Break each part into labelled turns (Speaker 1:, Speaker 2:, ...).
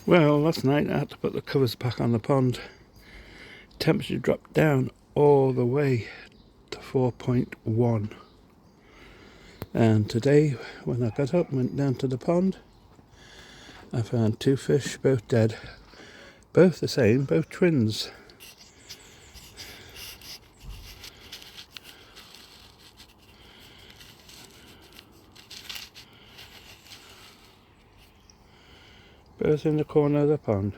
Speaker 1: Well, last night I had to put the covers back on the pond. Temperature dropped down all the way to 4.1. And today, when I got up and went down to the pond, I found two fish, both dead. Both the same, both twins. Both in the corner of the pond.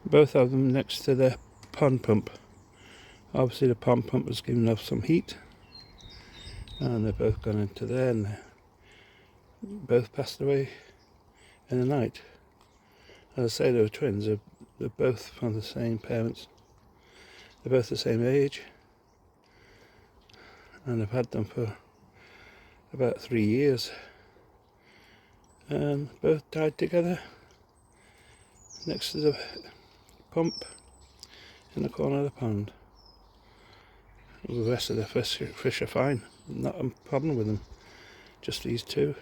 Speaker 1: Both of them next to the pond pump. Obviously the pond pump was giving off some heat, and they've both gone into there, and both passed away in the night. As I say, they were twins. They're both from the same parents. They're both the same age, and I've had them for about 3 years, and both died together next to the pump in the corner of the pond. The rest of the fish are fine, not a problem with them, just these two.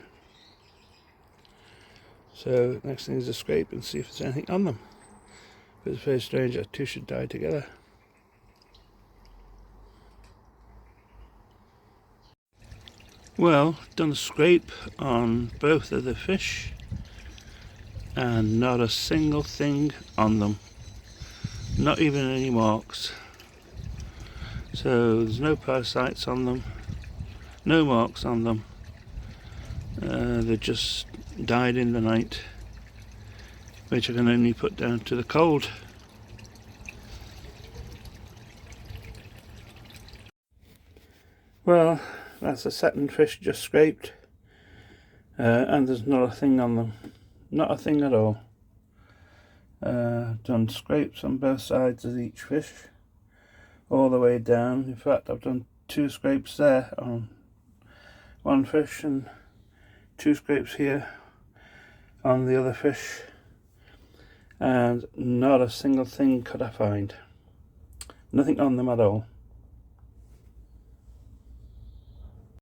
Speaker 1: So next thing is to scrape and see if there's anything on them. But it's very strange that two should die together. Well, done a scrape on both of the fish and not a single thing on them, not even any marks. So there's no parasites on them, no marks on them. They just died in the night, which I can only put down to the cold. Well, that's the second fish just scraped, and there's not a thing on them, not a thing at all. Done scrapes on both sides of each fish, all the way down. In fact, I've done 2 scrapes there on one fish and 2 scrapes here on the other fish, and not a single thing could I find. Nothing on them at all.